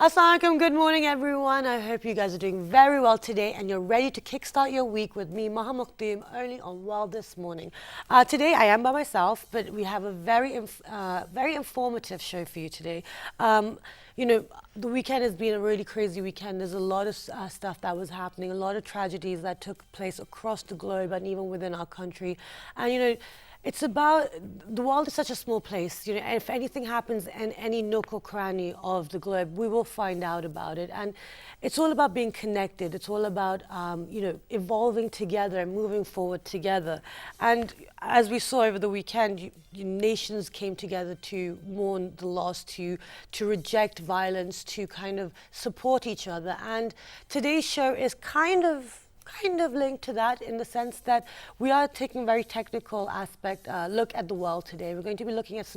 Assalamualaikum, good morning everyone. I hope you guys are doing very well today and you're ready to kickstart your week with me, Maha Mukhtim, only on Well This Morning. Today I am by myself, but we have a very informative show for you today. The weekend has been a really crazy weekend. There's a lot of stuff that was happening, a lot of tragedies that took place across the globe and even within our country. And it's about, the world is such a small place. If anything happens in any nook or cranny of the globe, we will find out about it. And it's all about being connected. It's all about, evolving together and moving forward together. And as we saw over the weekend, nations came together to mourn the loss, to reject violence, to kind of support each other. And today's show is kind of linked to that, in the sense that we are taking a very technical aspect look at the world today. We're going to be looking at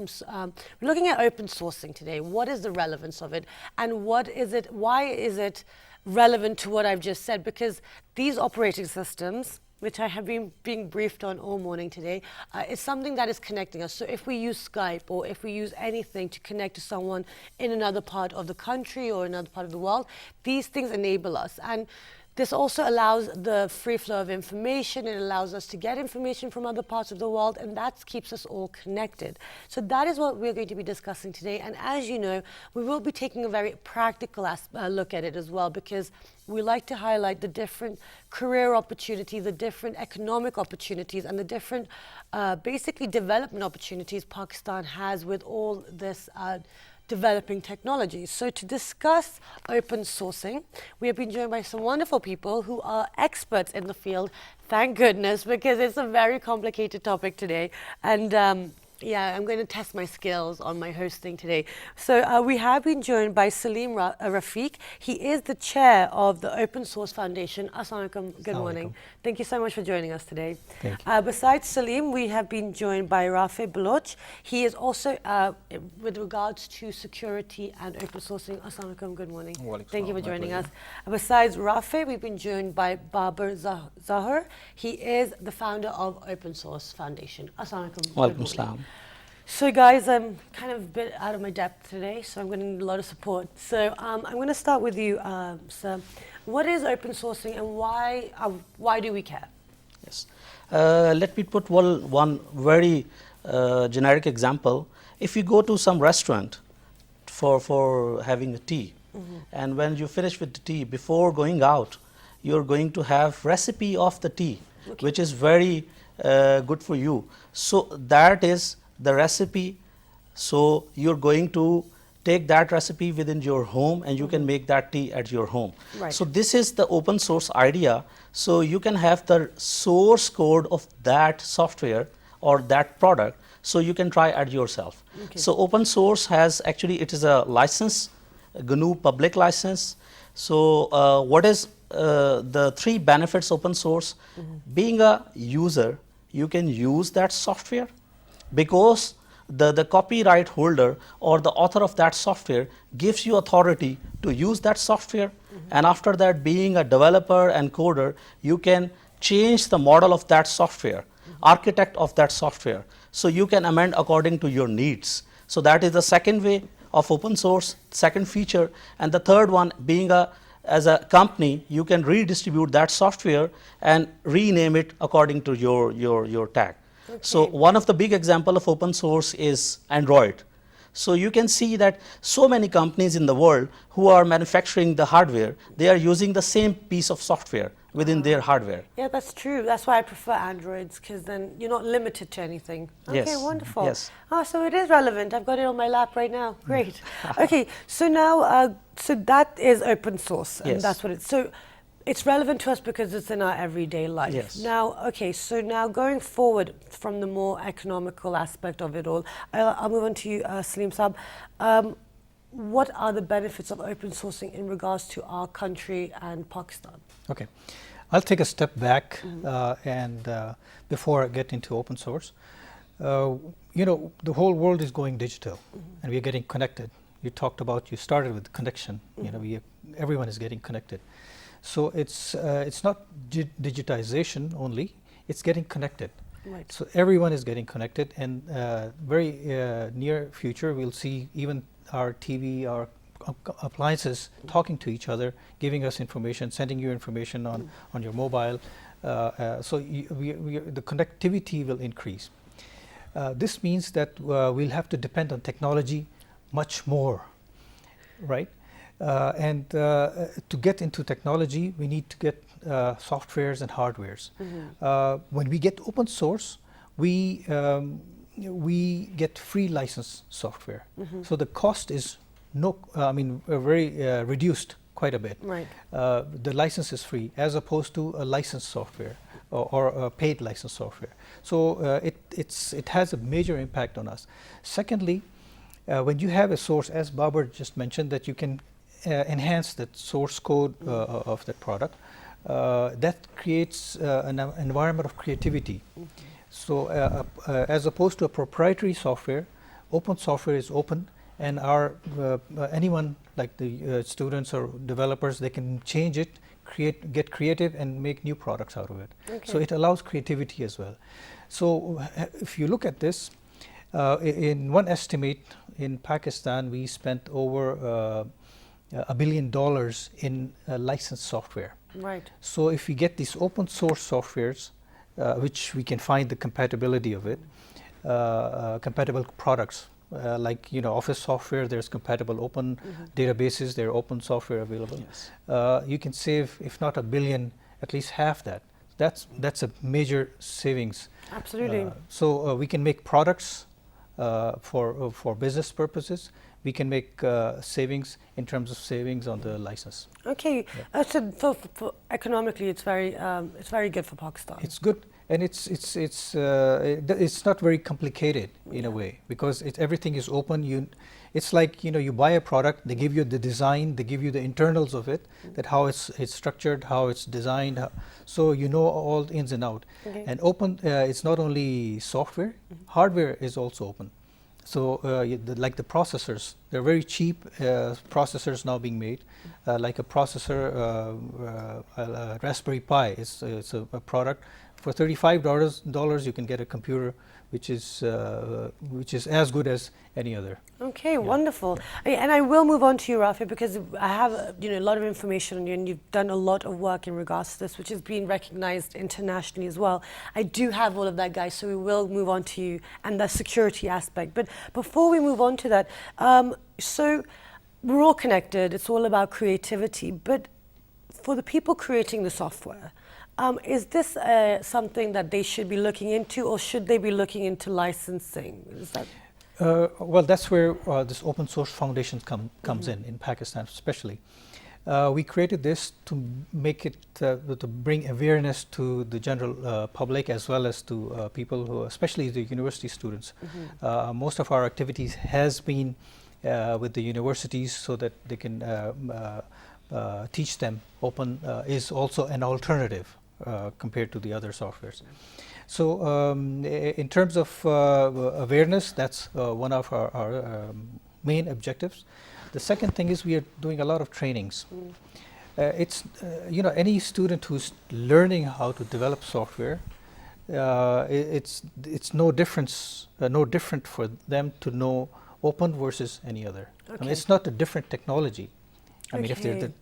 looking at open sourcing today. What is the relevance of it, and why is it relevant to what I've just said? Because these operating systems, which I have been being briefed on all morning today, is something that is connecting us. So if we use Skype, or if we use anything to connect to someone in another part of the country or another part of the world, these things enable us. And this also allows the free flow of information. It allows us to get information from other parts of the world, and that keeps us all connected. So that is what we're going to be discussing today. And as you know, we will be taking a very practical look at it as well, because we like to highlight the different career opportunities, the different economic opportunities, and the different basically development opportunities Pakistan has with all this developing technologies. So to discuss open sourcing, we have been joined by some wonderful people who are experts in the field, thank goodness, because it's a very complicated topic today. And I'm going to test my skills on my hosting today. So we have been joined by Salim Rafiq. He is the chair of the Open Source Foundation. Assalamualaikum, good morning. Thank you so much for joining us today. Thank you. Besides Salim, we have been joined by Rafi Baloch. He is also with regards to security and open sourcing. Assalamualaikum, good morning. Thank you for joining us. Besides Rafi, we've been joined by Babar Zahar. He is the founder of Open Source Foundation. Assalamualaikum. Walaikum salam. So guys, I'm kind of a bit out of my depth today, so I'm going to need a lot of support. So I'm going to start with you, sir. What is open sourcing, and why do we care? Yes. Let me put one very generic example. If you go to some restaurant for having a tea, and when you finish with the tea, before going out, you're going to have recipe of the tea, which is very good for you. So that is the recipe. So you're going to take that recipe within your home, and you can make that tea at your home. Right. So this is the open source idea. So you can have the source code of that software or that product, so you can try at yourself. Okay. So open source has actually, it is a license, a GNU public license. So what is the three benefits open source? Being a user, you can use that software, because the copyright holder or the author of that software gives you authority to use that software. And after that, being a developer and coder, you can change the model of that software, architect of that software, so you can amend according to your needs. So that is the second way of open source, second feature. And the third one, being as a company, you can redistribute that software and rename it according to your tag. Okay. So one of the big example of open source is Android. So you can see that so many companies in the world who are manufacturing the hardware, they are using the same piece of software within their hardware. Yeah, that's true. That's why I prefer Androids, because then you're not limited to anything. Okay, Yes. wonderful. Yes. Oh, so it is relevant. I've got it on my lap right now. Great. Okay, so now, so that is open source, and Yes. that's what it's. So it's relevant to us because it's in our everyday life. Yes. Now, okay, so now going forward from the more economical aspect of it all, I'll move on to you, Salim Saab. What are the benefits of open sourcing in regards to our country and Pakistan? Okay, I'll take a step back and before I get into open source. The whole world is going digital, and we are getting connected. You started with connection. Everyone is getting connected. So it's not digitization only; it's getting connected. Right. So everyone is getting connected, and very near future we'll see even our TV, our appliances talking to each other, giving us information, sending you information on your mobile. So the connectivity will increase. This means that we'll have to depend on technology much more, right? And to get into technology, we need to get softwares and hardwares. When we get open source, we get free license software. So the cost is very reduced quite a bit. Right. The license is free as opposed to a licensed software or a paid license software. So it has a major impact on us. Secondly, when you have a source, as Babar just mentioned, that you can enhance the source code of that product, that creates an environment of creativity. So as opposed to a proprietary software, open software is open, and anyone like the students or developers, they can change it, get creative, and make new products out of it. Okay. So it allows creativity as well. So if you look at this, in one estimate in Pakistan, we spent over $1 billion in licensed software. Right. So if we get these open source softwares, which we can find the compatibility of it, compatible products, like Office software, there's compatible open databases, there are open software available. Yes. You can save, if not $1 billion, at least half that. That's a major savings. Absolutely. So we can make products for business purposes. We can make savings in terms of savings on the license. Okay. So for economically, it's very good for Pakistan. It's good, and it's not very complicated in a way, because everything is open. It's like you buy a product, they give you the design, they give you the internals of it, that how it's structured, how it's designed, so you know all the ins and out. Okay. And open, it's not only software, hardware is also open. So like the processors, they're very cheap processors now being made. Like a processor, Raspberry Pi, it's a product. For $35 you can get a computer which is as good as any other. Okay, wonderful. And I will move on to you, Rafi, because I have a lot of information on you, and you've done a lot of work in regards to this, which has been recognized internationally as well. I do have all of that, guys, so we will move on to you and the security aspect. But before we move on to that, so we're all connected. It's all about creativity. But for the people creating the software, is this something that they should be looking into, or should they be looking into licensing? Is that well, that's where this open source foundation comes in Pakistan especially. We created this to make it, to bring awareness to the general public, as well as to people who, especially the university students. Most of our activities has been with the universities, so that they can teach them open is also an alternative compared to the other softwares. So in terms of awareness, that's one of our main objectives. The second thing is we are doing a lot of trainings. It's any student who's learning how to develop software, it's no different for them to know open versus any other. Okay. I mean, it's not a different technology. I mean, if the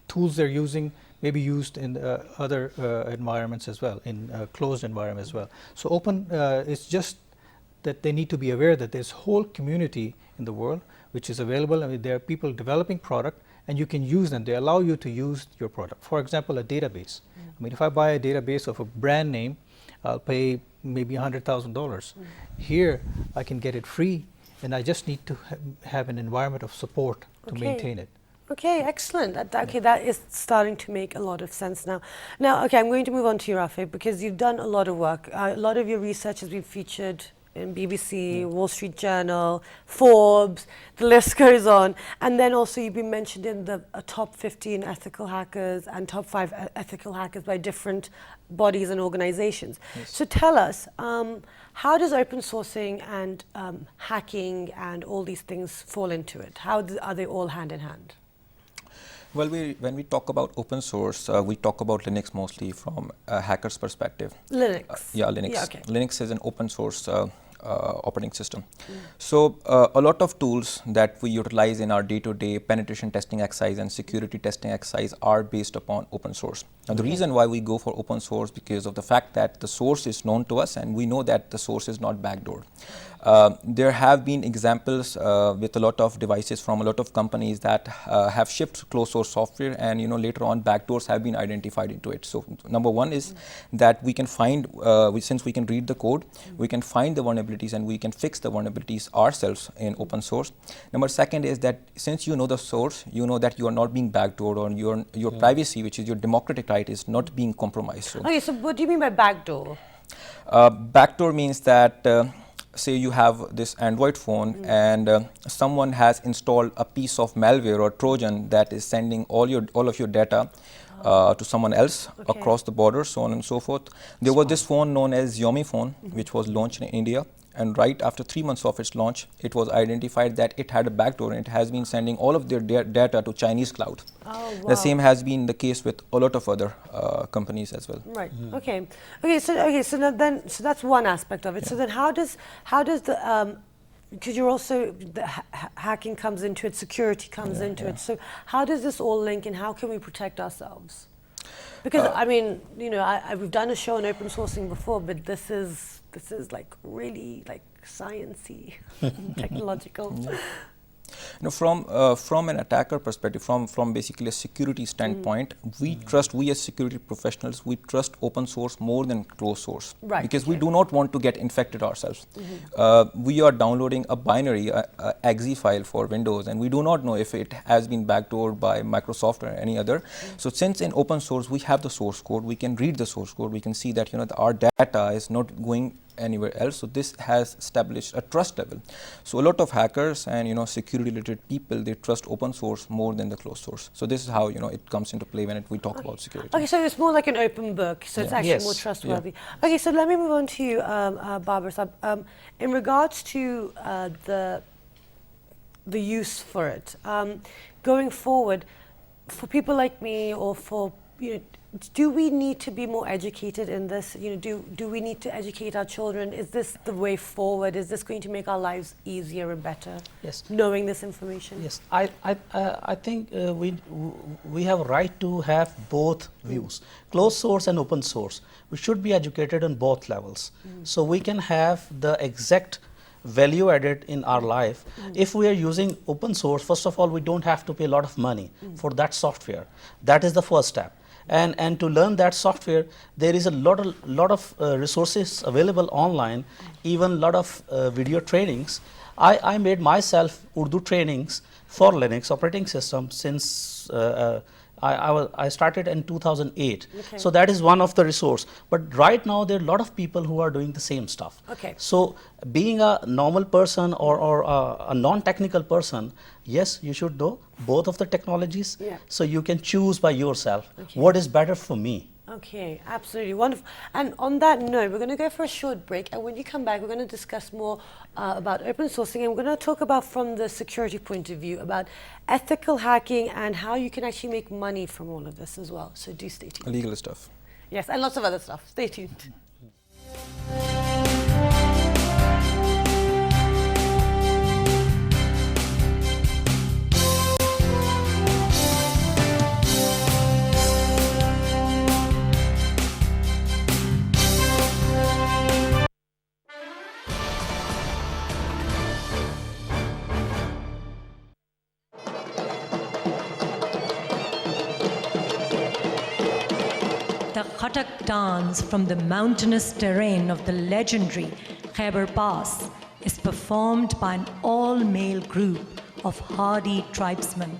tools they're using may be used in other environments as well, in closed environments as well. So open is just that they need to be aware that there's whole community in the world which is available. I mean, there are people developing product, and you can use them. They allow you to use your product. For example, a database. I mean, if I buy a database of a brand name, I'll pay maybe $100,000. Here, I can get it free, and I just need to have an environment of support to maintain it. Okay, excellent. That is starting to make a lot of sense now. Now, okay, I'm going to move on to you, Rafi, because you've done a lot of work. A lot of your research has been featured in BBC, Wall Street Journal, Forbes, the list goes on. And then also you've been mentioned in the top 15 ethical hackers and top 5 ethical hackers by different bodies and organizations. Yes. So tell us, how does open sourcing and hacking and all these things fall into it? How are they all hand in hand? Well, when we talk about open source, we talk about Linux mostly from a hacker's perspective. Linux. Yeah, Linux. Yeah, okay. Linux is an open source operating system. So a lot of tools that we utilize in our day-to-day penetration testing exercise and security testing exercise are based upon open source. Now the reason why we go for open source because of the fact that the source is known to us and we know that the source is not backdoored. There have been examples with a lot of devices from a lot of companies that have shipped closed source software, and later on backdoors have been identified into it. So number one is that we can find, since we can read the code, we can find the vulnerabilities and we can fix the vulnerabilities ourselves in open source. Number second is that since you know the source, you know that you are not being backdoored, or your privacy, which is your democratic right, is not being compromised. So, Okay, so what do you mean by backdoor? backdoor means that say you have this Android phone and someone has installed a piece of malware or Trojan that is sending all of your data to someone else across the border, so on and so forth. There was this phone known as Xiaomi phone, which was launched in India. And right after 3 months of its launch, it was identified that it had a backdoor and it has been sending all of their data to Chinese cloud. Oh, wow. The same has been the case with a lot of other companies as well. Right. Okay. So now then, so that's one aspect of it. So then, how does the because you're also hacking comes into it, security comes into it. So how does this all link, and how can we protect ourselves? Because I mean, we've done a show on open sourcing before, but this is like really like sciencey, technological. From an attacker perspective, from basically a security standpoint, we as security professionals, we trust open source more than closed source, Right, because we do not want to get infected ourselves. We are downloading a binary, exe file for Windows, and we do not know if it has been backdoored by Microsoft or any other. So since in open source we have the source code, we can read the source code, we can see that our data is not going anywhere else. So this has established a trust level. So a lot of hackers and security related people, they trust open source more than the closed source. So this is how it comes into play when we talk about security. Okay, so it's more like an open book, so it's actually Yes. more trustworthy. Okay, so let me move on to you, Barbara. In regards to the use for it, going forward, for people like me, or for do we need to be more educated in this? Do we need to educate our children? Is this the way forward? Is this going to make our lives easier and better? Yes. Knowing this information. Yes, I think we have a right to have both views, closed source and open source. We should be educated on both levels, so we can have the exact value added in our life. If we are using open source, first of all, we don't have to pay a lot of money for that software. That is the first step. And to learn that software, there is a lot of resources available online, even a lot of video trainings. I made myself Urdu trainings for Linux operating system since I started in 2008. Okay. So that is one of the resource. But right now there are a lot of people who are doing the same stuff. Okay. So being a normal person or a non-technical person, yes, you should know both of the technologies. Yeah. So you can choose by yourself Okay. what is better for me. Okay, absolutely wonderful. And on that note, we're going to go for a short break, and when you come back, we're going to discuss more about open sourcing, and we're going to talk about, from the security point of view, about ethical hacking and how you can actually make money from all of this as well. So do stay tuned. Legal stuff. Yes, and lots of other stuff. Stay tuned. The Khatak dance from the mountainous terrain of the legendary Khyber Pass is performed by an all-male group of hardy tribesmen.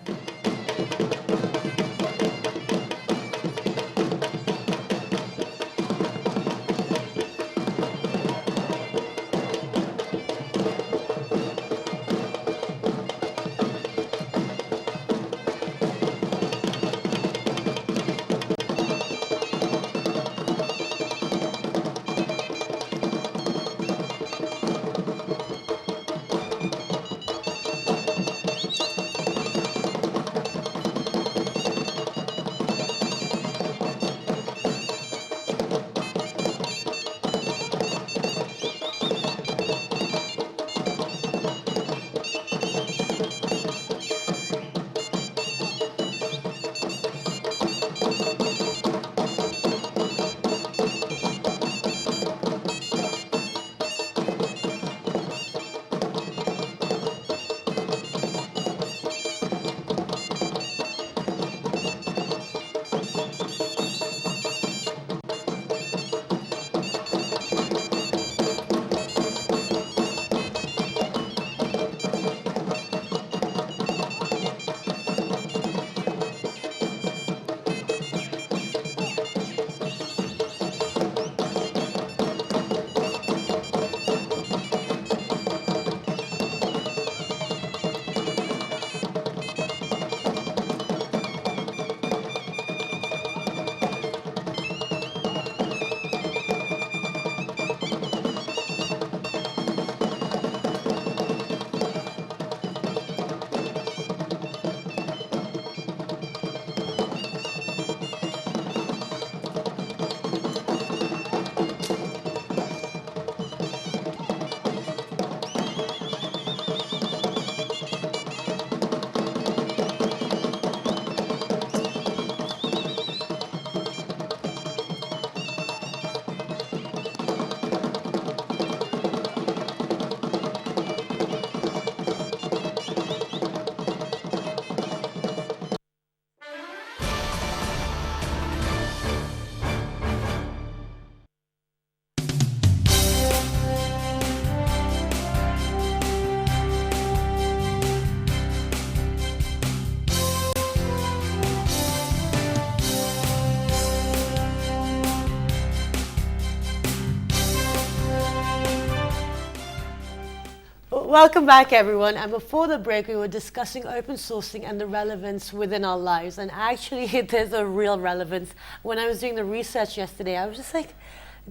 Welcome back, everyone. And before the break, we were discussing open sourcing and the relevance within our lives. And actually, there's a real relevance. When I was doing the research yesterday, I was just like,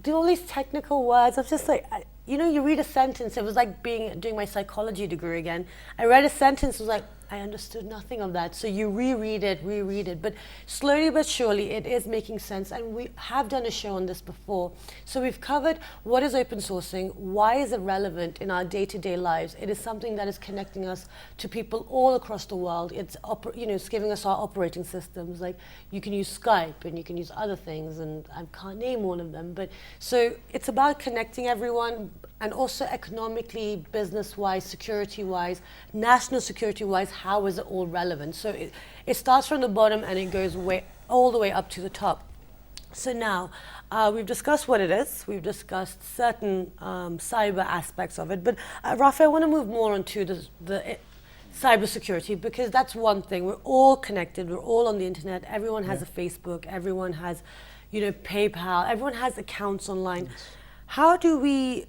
do all these technical words. I was just like, you know, you read a sentence. It was like doing my psychology degree again. I read a sentence, was like, I understood nothing of that. So you reread it. But slowly but surely, it is making sense. And we have done a show on this before. So we've covered what is open sourcing, why is it relevant in our day-to-day lives. It is something that is connecting us to people all across the world. It's it's giving us our operating systems. Like you can use Skype and you can use other things, and I can't name all of them. But so it's about connecting everyone, and also economically, business-wise, security-wise, national security-wise, how is it all relevant? So it starts from the bottom and it goes all the way up to the top. So now, we've discussed what it is, we've discussed certain cyber aspects of it, but Rafi, I want to move more onto the cybersecurity, because that's one thing. We're all connected, we're all on the internet, everyone has a Facebook, everyone has, PayPal, everyone has accounts online. Yes.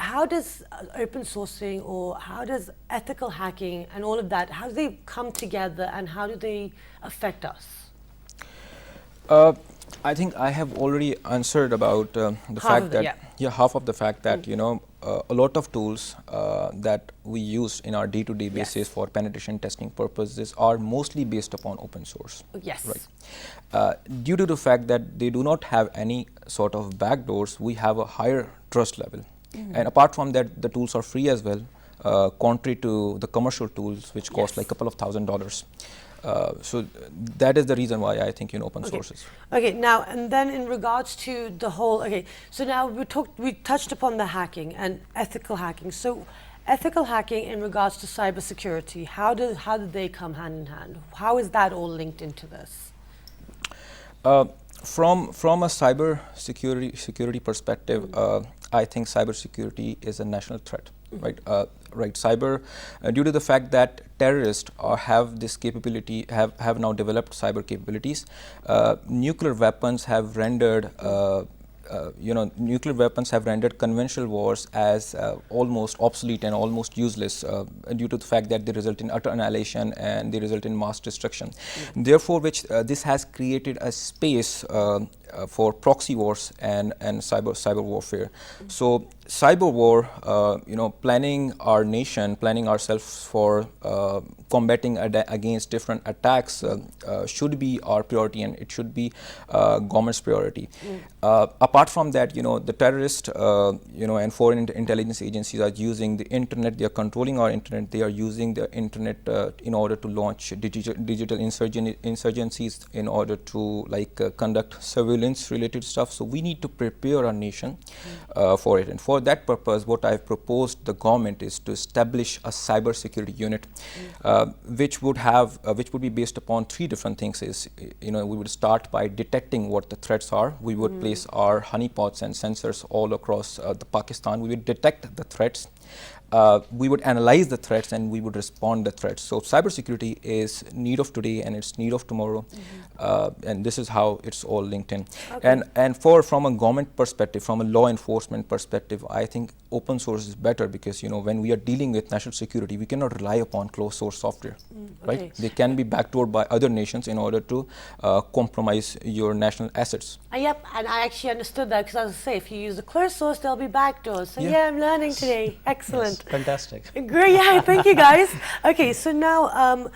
How does open sourcing, or how does ethical hacking and all of that, how do they come together and how do they affect us? I think I have already answered about the fact that half of the fact that a lot of tools that we use in our day-to-day basis for penetration testing purposes are mostly based upon open source. Yes. Right. Due to the fact that they do not have any sort of backdoors, we have a higher trust level. And apart from that, the tools are free as well, contrary to the commercial tools, which cost like a couple of $1,000s. So that is the reason why I think open source is. Okay, now and then in regards to the whole, so now we touched upon the hacking and ethical hacking. So ethical hacking in regards to cybersecurity, how do they come hand in hand? How is that all linked into this? From a cyber security perspective, I think cybersecurity is a national threat, right? Cyber, due to the fact that terrorists have this capability, have now developed cyber capabilities. Nuclear weapons have rendered conventional wars as almost obsolete and almost useless due to the fact that they result in utter annihilation and they result in mass destruction. Therefore, this has created a space for proxy wars and cyber warfare. So cyber war, planning our nation, planning ourselves for combating against different attacks should be our priority, and it should be government's priority. Apart from that, the terrorists, and foreign intelligence agencies are using the internet. They are controlling our internet. They are using the internet in order to launch digital insurgencies, in order to conduct surveillance-related stuff. So we need to prepare our nation for it, and for that purpose, what I've proposed the government is to establish a cybersecurity unit, which would be based upon three different things. We would start by detecting what the threats are. We would place our honeypots and sensors all across the Pakistan. We would detect the threats. We would analyze the threats, and we would respond to the threats. So cybersecurity is need of today and it's need of tomorrow, and this is how it's all linked in. Okay. And from a government perspective, from a law enforcement perspective, I think open source is better, because when we are dealing with national security, we cannot rely upon closed source software, right? They can be backdoored by other nations in order to compromise your national assets. Yep, and I actually understood that, because I was going to say, if you use a closed source, there'll be backdoors. So yeah, I'm learning today. Excellent. Yes, fantastic. Great, yeah, thank you guys. Okay, so now,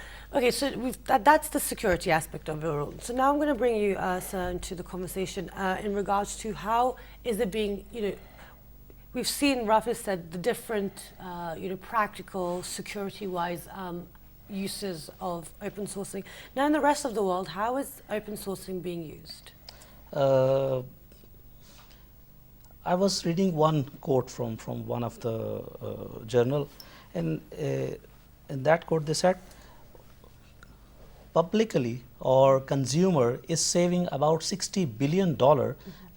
so that's the security aspect of it all. So now I'm going to bring you, sir, into the conversation in regards to how is it being, we've seen, Rafi said, the different, practical, security-wise uses of open sourcing. Now in the rest of the world, how is open sourcing being used? I was reading one quote from one of the journal, and in that quote they said, publicly or consumer is saving about $60 billion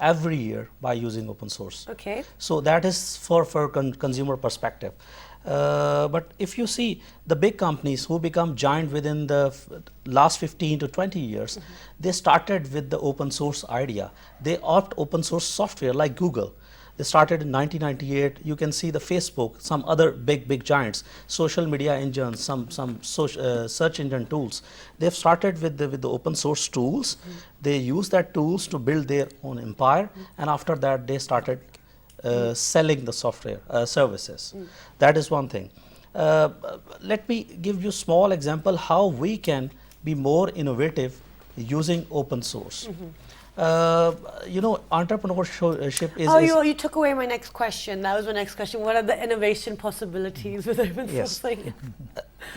every year by using open source. Okay. So that is for consumer perspective. But if you see the big companies who become giant within the last 15 to 20 years, they started with the open source idea. They opt open source software like Google. They started in 1998. You can see the Facebook, some other big giants, social media engines, some search engine tools. They've started with the open source tools. They use that tools to build their own empire, and after that they started selling the software services. That is one thing. Let me give you a small example how we can be more innovative using open source. You know, entrepreneurship is. Oh, is you took away my next question. That was my next question. What are the innovation possibilities with open Yes. sourcing?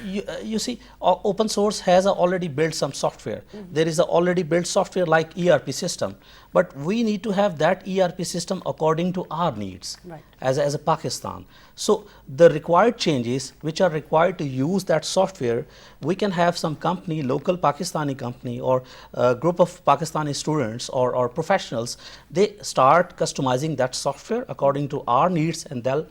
you see, open source has already built some software. There is a already built software like ERP system, but we need to have that ERP system according to our needs Right. as a Pakistan. So the required changes which are required to use that software, we can have some company, local Pakistani company or a group of Pakistani students or professionals, they start customizing that software according to our needs, and they'll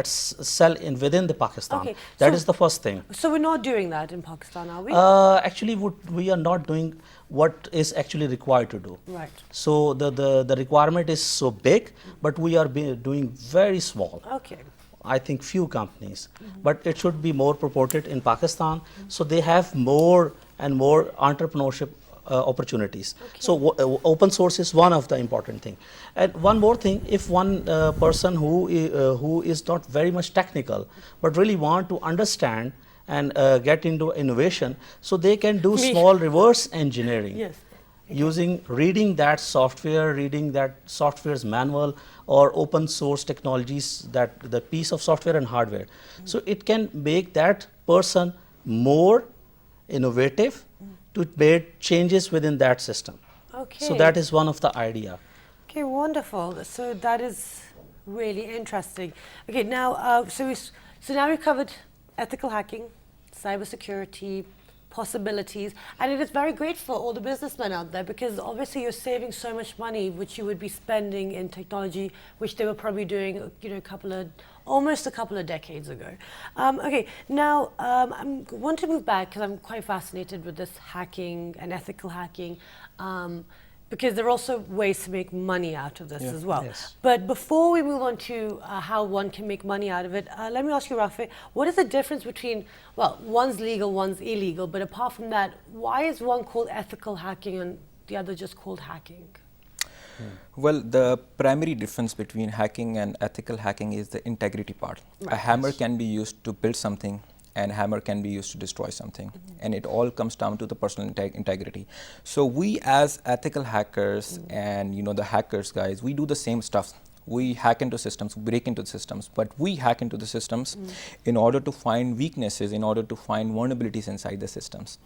sell in within the Pakistan. Okay, That so- is the first thing. So we're not doing that in Pakistan, are we? Actually, we are not doing what is actually required to do. Right. So the requirement is so big, but we are doing very small. Okay. I think few companies, but it should be more purported in Pakistan, so they have more and more entrepreneurship opportunities. So open source is one of the important thing. And one more thing, if one person who is not very much technical, but really want to understand and get into innovation, so they can do Me. small reverse engineering. Yes. Using reading that software, reading that software's manual or open source technologies, that the piece of software and hardware. So it can make that person more innovative to make changes within that system. Okay. So that is one of the idea. Okay, wonderful. So that is really interesting. Okay, now so now we covered ethical hacking, cybersecurity, possibilities, and it is very great for all the businessmen out there, because obviously you're saving so much money which you would be spending in technology, which they were probably doing, you know, almost a couple of decades ago. Okay, now I want to move back because I'm quite fascinated with this hacking and ethical hacking. Because there are also ways to make money out of this as well. Yes. But before we move on to how one can make money out of it, let me ask you, Rafi, what is the difference between, well, one's legal, one's illegal, but apart from that, why is one called ethical hacking and the other just called hacking? Well, the primary difference between hacking and ethical hacking is the integrity part. A hammer can be used to build something, and hammer can be used to destroy something, and it all comes down to the personal integrity. So we as ethical hackers and the hackers guys, we do the same stuff. We hack into systems, break into the systems, but we hack into the systems in order to find weaknesses, in order to find vulnerabilities inside the systems,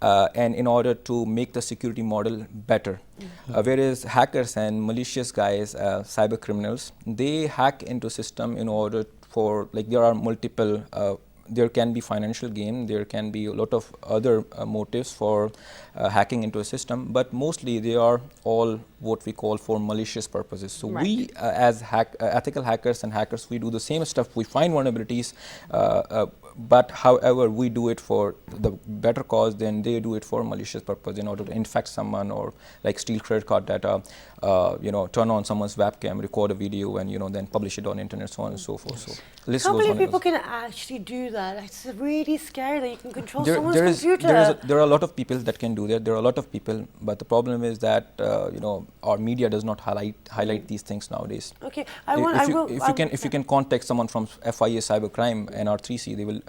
and in order to make the security model better. Whereas hackers and malicious guys, cyber criminals, they hack into system in order for, like, there are multiple there can be financial gain, there can be a lot of other motives for hacking into a system, but mostly they are all what we call for malicious purposes. So we as ethical hackers and hackers, we do the same stuff. We find vulnerabilities, but however we do it for the better cause than they do it for malicious purpose, in order to infect someone or like steal credit card data, turn on someone's webcam, record a video, and then publish it on internet, so on and so forth. So list How goes many on and people goes. can actually do that? It's really scary that you can control There someone's computer. are a lot of people that can do that. There are a lot of people, but the problem is that our media does not highlight these things nowadays. Okay, If you can contact someone from FIA Cybercrime and R3C, they will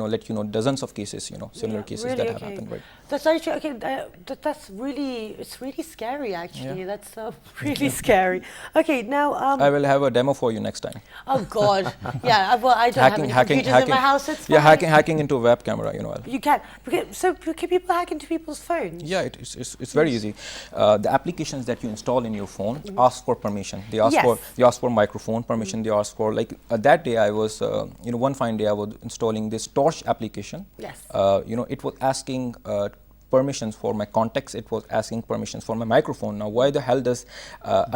let you know dozens of cases, similar cases really, that have okay. happened. Right. That's actually okay. That's really, it's really scary. Actually, that's really scary. Okay, now I will have a demo for you next time. oh God, yeah. Well, I don't have any computers in my house. It's yeah, fine. hacking into a web camera. You can. Okay, so can people hack into people's phones? Yeah, it's very easy. The applications that you install in your phone ask for permission. They ask for microphone permission. They ask for, like, that day I was one fine day I was installing this Torch application. Yes. It was asking permissions for my contacts, it was asking permissions for my microphone. Now, why the hell does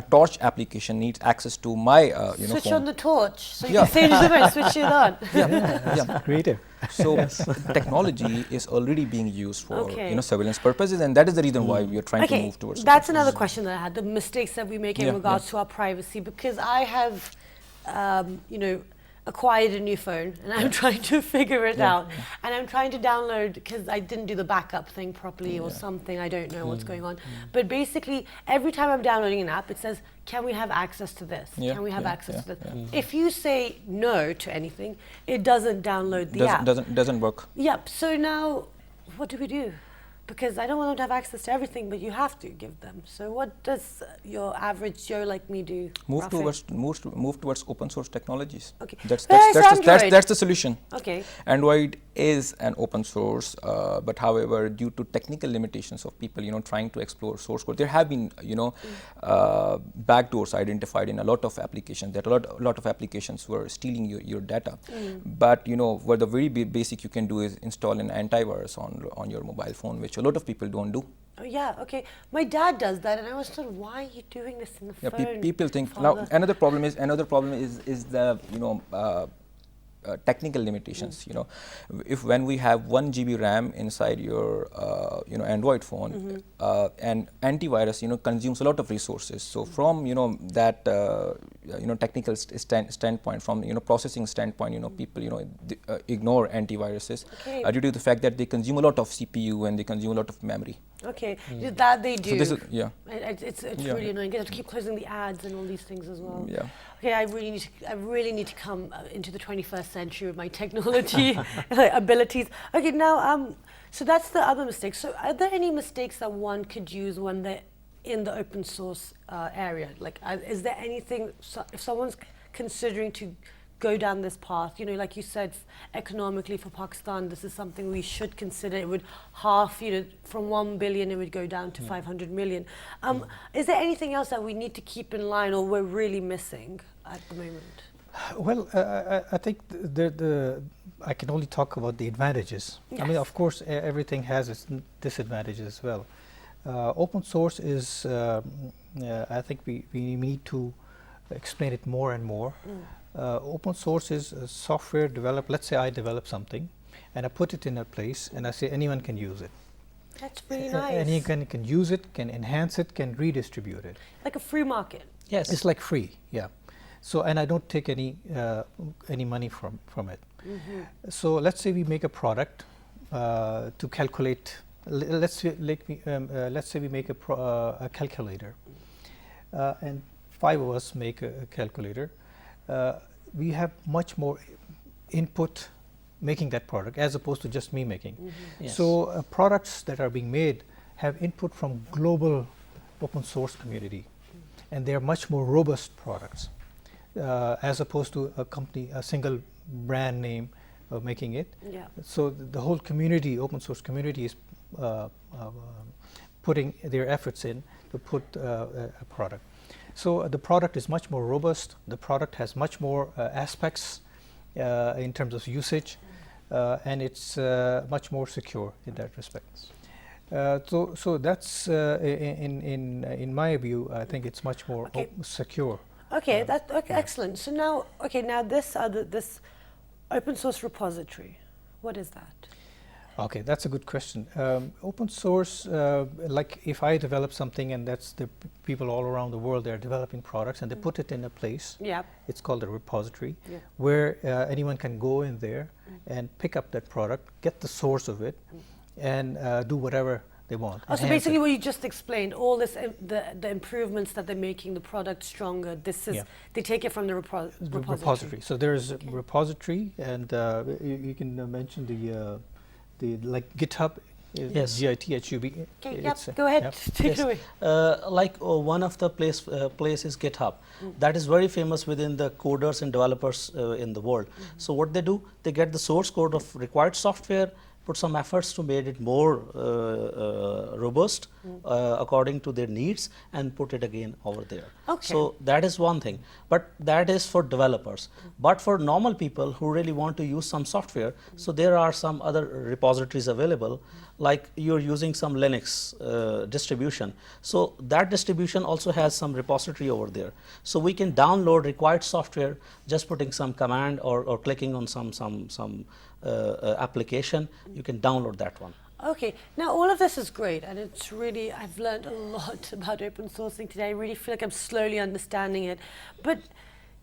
a torch application need access to my Switch phone? on the torch. So you Yeah. can say to the switch it on. Yeah. Creative. So technology is already being used for Okay. surveillance purposes, and that is the reason why we are trying to Okay, move towards. that's open another source. question that I had, the mistakes that we make in Yeah, regards yeah. to our privacy, because I have, acquired a new phone and I'm trying to figure it out. And I'm trying to download, because I didn't do the backup thing properly or something, I don't know what's going on. But basically, every time I'm downloading an app, it says, can we have access to this? Yeah, Can we have yeah, access to yeah, this? If you say no to anything, it doesn't download the app. Doesn't work. Yep. So now, what do we do? Because I don't want them to have access to everything, but you have to give them. So what does your average Joe like me do? Move Rafi? towards open source technologies. Okay. That's Where is Android? that's the solution. Okay. Android is an open source, but however, due to technical limitations of people, trying to explore source code, there have been, backdoors identified in a lot of applications. That a lot of applications were stealing your data. But what the very basic you can do is install an antivirus on your mobile phone, which a lot of people don't do. Oh yeah. Okay. My dad does that, and I was told, why are you doing this in the Yeah, phone? people think Father? now another problem is the technical limitations. If when we have 1 GB RAM inside your Android phone, and antivirus consumes a lot of resources. So from that technical standpoint, from processing standpoint, people ignore antiviruses due to the fact that they consume a lot of CPU and they consume a lot of memory. Okay. That they do. So this is It's Yeah. really annoying. You have to keep closing the ads and all these things as well. Yeah. Okay, I really need to come into the 21st century with my technology abilities. Okay, now, so that's the other mistake. So are there any mistakes that one could use when they're in the open source area? Like, is there anything, if someone's considering to go down this path, like you said, economically for Pakistan, this is something we should consider. It would half, from 1 billion, it would go down to 500 million. Is there anything else that we need to keep in line or we're really missing at the moment? Well, I think I can only talk about the advantages. I mean, Yes. of course, everything has its disadvantages as well. Open source is, I think we need to explain it more and more. Open source is software developed. Let's say I develop something and I put it in a place and I say anyone can use it. That's really nice. Anyone can use it, can enhance it, can redistribute it. Like a free market. Yes. It's like free, yeah. So, and I don't take any money from it. So let's say we make a product to calculate. Let's say we make a calculator, and 5 of us make a calculator. We have much more input making that product as opposed to just me making. Yes. So products that are being made have input from global open source community, and they are much more robust products as opposed to a single brand name of making it. Yeah. So the whole community, open source community, is putting their efforts in to put a product. So the product is much more robust. The product has much more aspects in terms of usage, and it's much more secure in that respect. So that's in my view, I think it's much more secure. Okay, excellent. So now, this open source repository, what is that? Okay, that's a good question. Open source, like if I develop something and that's the people all around the world, they're developing products and they put it in a place. Yeah. It's called a repository, Yeah. where anyone can go in there and pick up that product, get the source of it, and do whatever they want. Oh, so enhance basically it. what you just explained, all this, the improvements that they're making the product stronger, this is, Yeah. they take it from the The repository. So there's a repository, and you can mention the like GitHub, Yes. GitHub. Okay, yep, It's, go ahead, yep. take Yes. it away. One of the place is GitHub. That is very famous within the coders and developers in the world. So what they do, they get the source code of required software put some efforts to make it more robust according to their needs and put it again over there. Okay. So that is one thing, but that is for developers. But for normal people who really want to use some software, so there are some other repositories available, like you're using some Linux distribution. So that distribution also has some repository over there. So we can download required software, just putting some command or clicking on some application, you can download that one. Okay, now all of this is great, and it's really, I've learned a lot about open sourcing today. I really feel like I'm slowly understanding it. But,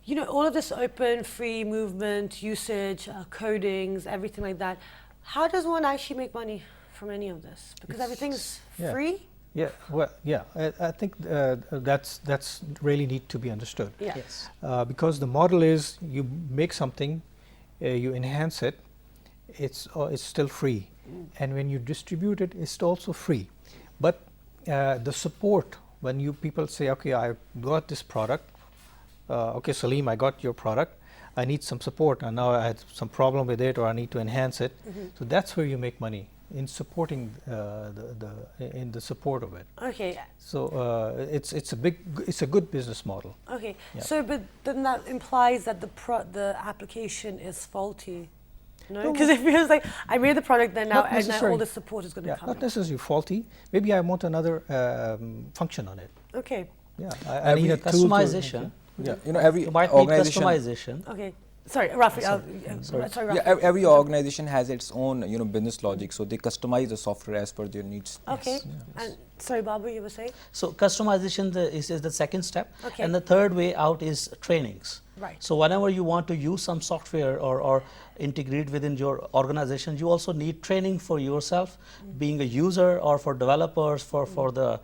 you know, all of this open, free movement, usage, codings, everything like that, how does one actually make money from any of this? Because everything's yeah. free? Yeah, well, yeah, I think that's really need to be understood. Yeah. Yes. Because the model is you make something, you enhance it, it's still free, and when you distribute it, it's also free. But the support, when you people say, okay, I got this product, okay, Salim, I got your product, I need some support, and now I had some problem with it, or I need to enhance it. So that's where you make money, in supporting in the support of it. Okay. So it's a good business model. Okay. Yeah. So, but then that implies that the application is faulty. No, No, because it feels like I made the product, then now Not and now all necessarily. the support is going to Yeah, come. not necessarily faulty. Maybe I want another function on it. Okay. Yeah, I need a tool to- Customization. Yeah, you know, every You might need organization. customization. Okay. Sorry, Rafi. Sorry. Sorry, Rafi. Yeah, every organization has its own, you know, business logic, so they customize the software as per their needs. Okay. And sorry, Babu, you were saying? So customization is the second step, Okay. and the third way out is trainings. Right. So whenever you want to use some software or integrate within your organization, you also need training for yourself, being a user, or for developers, for the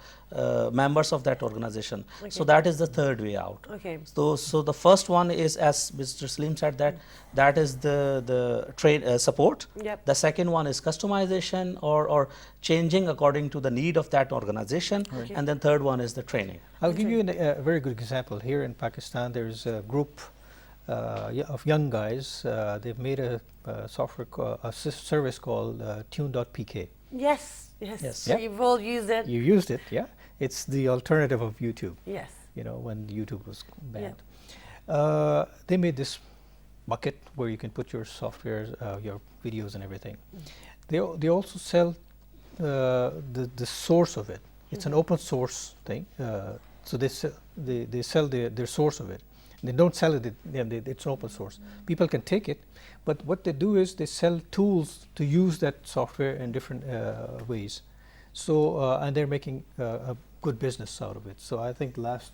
members of that organization. So Okay. that is the third way out. Okay. So the first one is, as Mr. Salim said, that is the support. Yep. The second one is customization or changing according to the need of that organization, Okay. and then third one is the training. I'll give you a very good example. Here in Pakistan, there's a group of young guys. They've made a service called Tune.pk. Yes. Yes. Yes. Yeah. We've all used it. You used it, yeah? It's the alternative of YouTube, Yes. you know, when YouTube was Yeah. banned. They made this bucket where you can put your software, your videos and everything. They also sell the source of it. It's an open source thing. So they sell their source of it. They don't sell it, it's open source. People can take it, but what they do is they sell tools to use that software in different ways. So, and they're making a good business out of it. So I think last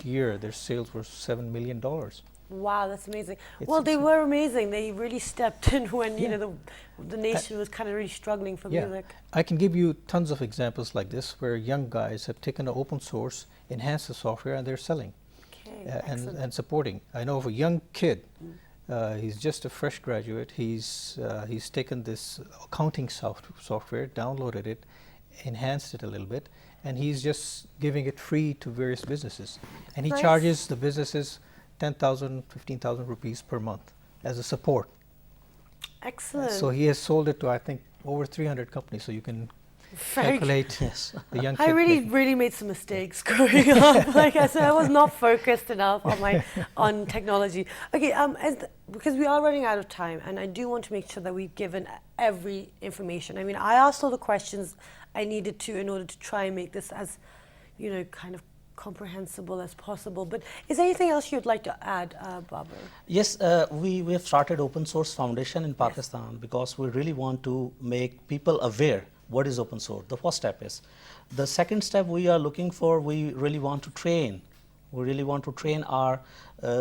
year their sales were $7 million. Wow, that's amazing. It's Well, they insane. were amazing. They really stepped in when you Yeah. know the nation was kind of really struggling for music. I can give you tons of examples like this where young guys have taken an open source, enhanced the software, and they're selling Okay. Excellent. and supporting. I know of a young kid. He's just a fresh graduate. He's taken this accounting software, downloaded it, enhanced it a little bit, and he's just giving it free to various businesses. And he Nice. charges the businesses 10,000, 15,000 rupees per month as a support. Excellent. So he has sold it to, I think, over 300 companies. So you can Very calculate Yes. the young I kid really, making- really made some mistakes growing up. Like I said, I was not focused enough on technology. Okay, because we are running out of time, and I do want to make sure that we've given every information. I mean, I asked all the questions I needed to in order to try and make this as, you know, kind of comprehensible as possible. But is there anything else you'd like to add, Babar? Yes, we have started Open Source Foundation in Pakistan because we really want to make people aware what is open source. The first step is. The second step we are looking for, we really want to train. We really want to train our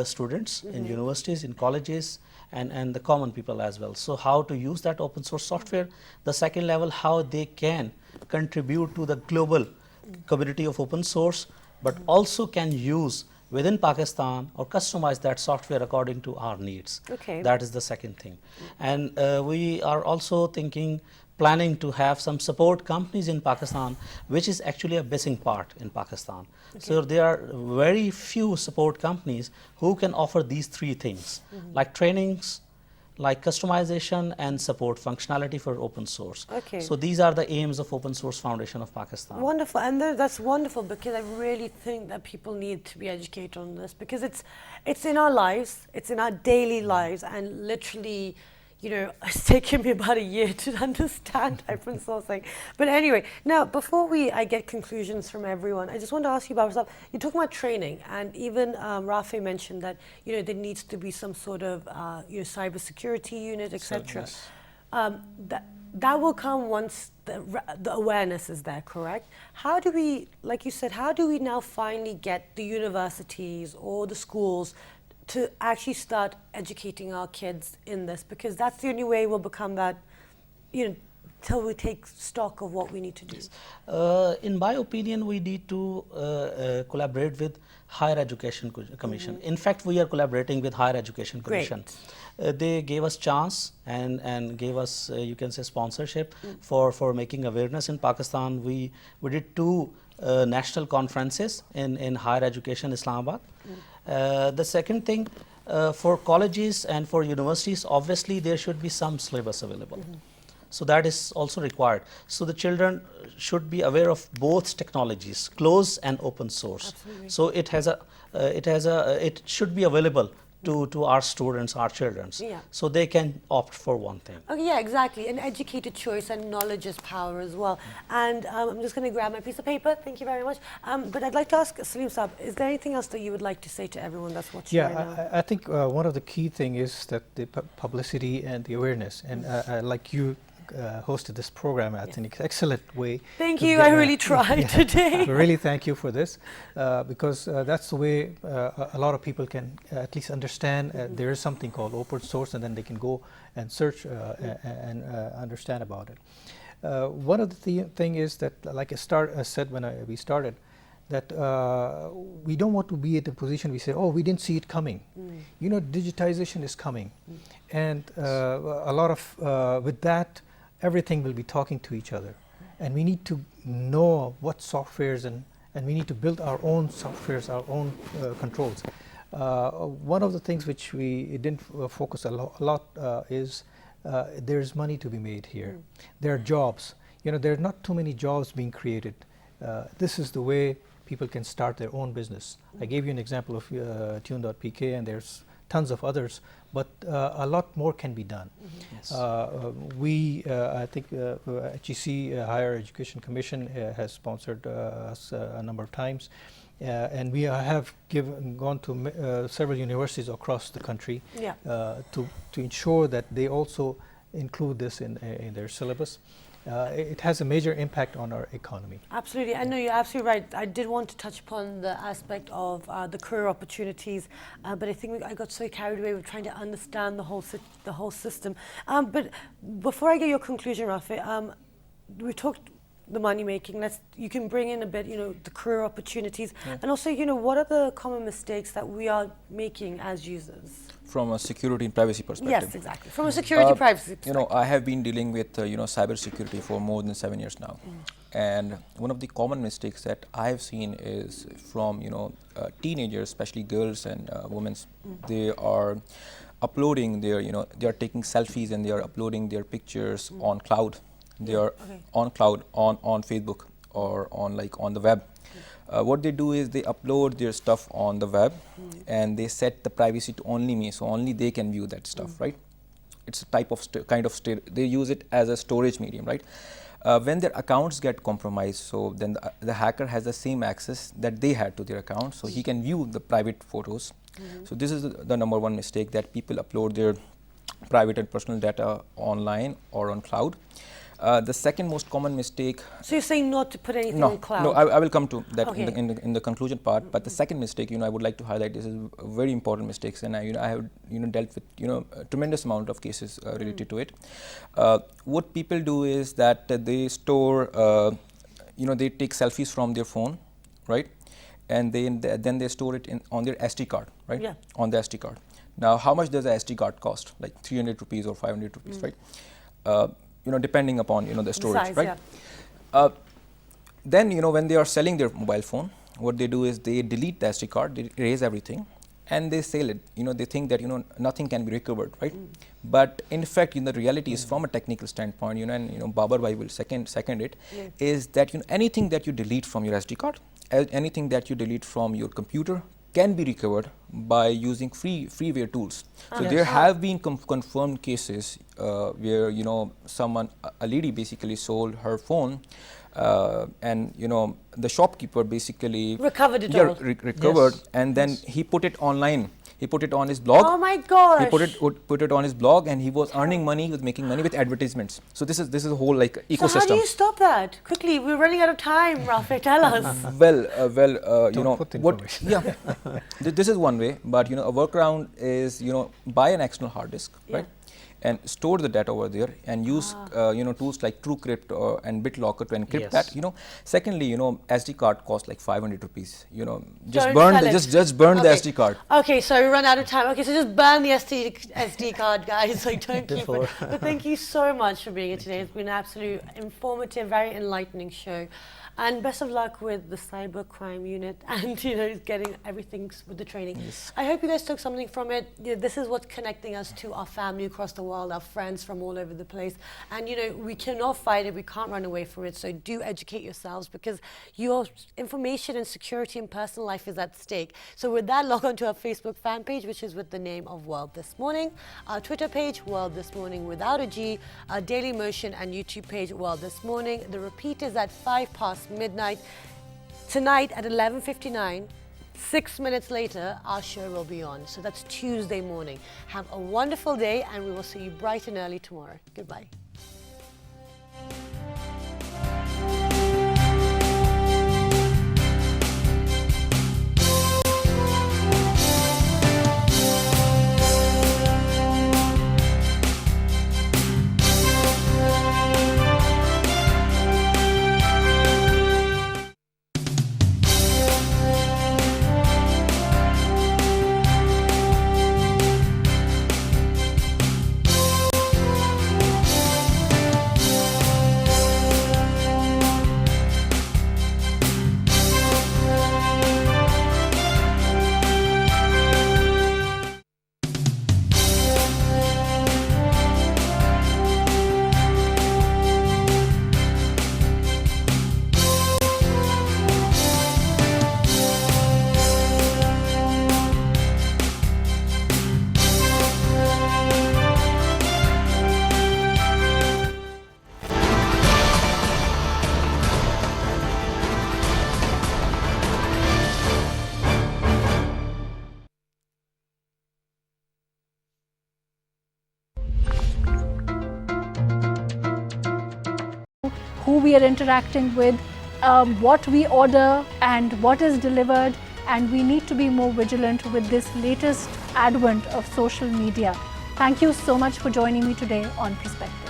students in universities, in colleges, and the common people as well. So how to use that open source software. The second level, how they can contribute to the global community of open source, but also can use within Pakistan or customize that software according to our needs. Okay. That is the second thing. And we are also planning to have some support companies in Pakistan, which is actually a missing part in Pakistan. So there are very few support companies who can offer these three things, like trainings, like customization and support functionality for open source. Okay. So these are the aims of Open Source Foundation of Pakistan. Wonderful, and that's wonderful because I really think that people need to be educated on this because it's in our lives, it's in our daily lives, and literally, you know, it's taken me about a year to understand open sourcing. But anyway, now before I get conclusions from everyone, I just want to ask you about yourself. You talk about training, and even Rafi mentioned that, you know, there needs to be some sort of you know, cybersecurity unit, etc. yes. That will come once the awareness is there, correct? How do we, like you said, how do we now finally get the universities or the schools to actually start educating our kids in this? Because that's the only way we'll become that, you know, till we take stock of what we need to do. In my opinion, we need to collaborate with Higher Education Commission. In fact, we are collaborating with Higher Education Commission. They gave us chance and gave us, you can say, sponsorship for making awareness in Pakistan. We did 2 national conferences in higher education, Islamabad. The second thing, for colleges and for universities, obviously there should be some syllabus available. So that is also required. So the children should be aware of both technologies, closed and open source. Absolutely. So it should be available to our students, our children, Yeah. so they can opt for one thing. Okay, yeah, exactly. An educated choice, and knowledge is power as well. And I'm just going to grab my piece of paper. Thank you very much. But I'd like to ask Salim Saab, is there anything else that you would like to say to everyone that's watching right now? Yeah, I think one of the key thing is that the publicity and the awareness, and like you hosted this program, I think it's an excellent way. Thank to you. get, I really tried today. Really thank you for this, because that's the way a lot of people can at least understand there is something called open source, and then they can go and search and understand about it. One of the thing is that, like I said when we started, that we don't want to be at a position we say, oh, we didn't see it coming. You know, digitization is coming, and a lot of with that, everything will be talking to each other, and we need to know what softwares and we need to build our own softwares, our own controls. One of the things which we didn't focus a lot is there's money to be made here. There are jobs. You know, there are not too many jobs being created. This is the way people can start their own business. I gave you an example of Tune.pk, and there's tons of others, but a lot more can be done. Yes. I think HEC, Higher Education Commission, has sponsored us a number of times, and we have gone to several universities across the country to ensure that they also include this in their syllabus. It has a major impact on our economy. Absolutely. I know you're absolutely right. I did want to touch upon the aspect of the career opportunities, but I think I got so carried away with trying to understand the whole system. But before I get your conclusion, Rafi, we talked the money making. You can bring in a bit, you know, the career opportunities, and also, you know, what are the common mistakes that we are making as users? From a security and privacy perspective. Yes, exactly. From a security privacy perspective. You know, I have been dealing with cyber security for more than 7 years now, and one of the common mistakes that I have seen is from teenagers, especially girls and women. They are uploading their they are taking selfies and they are uploading their pictures on cloud. They are on cloud on Facebook or on the web. What they do is they upload their stuff on the web, and they set the privacy to only me, so only they can view that stuff, right? It's a type of they use it as a storage medium, right? When their accounts get compromised, so then the hacker has the same access that they had to their account, so he can view the private photos. So this is the number one mistake, that people upload their private and personal data online or on cloud. The second most common mistake. So you're saying not to put anything on cloud? No, I will come to that Okay. in the conclusion part. But the second mistake, I would like to highlight. This is a very important mistakes, and I have dealt with a tremendous amount of cases related to it. What people do is that they store, they take selfies from their phone, right, and then they store it on their SD card, right? Yeah. On the SD card. Now, how much does the SD card cost? Like 300 rupees or 500 rupees, right? Depending upon the storage, size, right? Yeah. Then when they are selling their mobile phone, what they do is they delete the SD card, they erase everything, and they sell it. They think that nothing can be recovered, right? But in fact, the reality is from a technical standpoint, and Babar Bhai will second it, is that anything that you delete from your SD card, anything that you delete from your computer can be recovered by using freeware tools. So there have been confirmed cases where someone, a lady basically sold her phone, and the shopkeeper basically recovered it all. Recovered, and then he put it online. He put it on his blog. Oh my gosh! He put it on his blog, and he was earning money. He was making money with advertisements. So this is a whole ecosystem. So how do you stop that quickly? We're running out of time, Rafi. Tell us. Don't put the information. This is one way, but a workaround is buy an external hard disk, right? And store the data over there, and use tools like TrueCrypt and BitLocker to encrypt that. Secondly, SD card costs like 500 rupees. Just burn the SD card. Okay, so we run out of time. Okay, so just burn the SD card, guys. Like, don't keep it. But thank you so much for being here today. It's been an absolute informative, very enlightening show. And best of luck with the cyber crime unit and getting everything with the training. Yes. I hope you guys took something from it. This is what's connecting us to our family across the world, our friends from all over the place. And we cannot fight it, we can't run away from it. So do educate yourselves, because your information and security in personal life is at stake. So with that, log on to our Facebook fan page, which is with the name of World This Morning, our Twitter page, World This Morning without a G, our Daily Motion and YouTube page, World This Morning. The repeat is at 5 past midnight tonight at 11:59. 6 minutes later, our show will be on. So that's Tuesday morning. Have a wonderful day, and we will see you bright and early tomorrow. Goodbye. who we are interacting with, what we order and what is delivered, and we need to be more vigilant with this latest advent of social media. Thank you so much for joining me today on Perspective.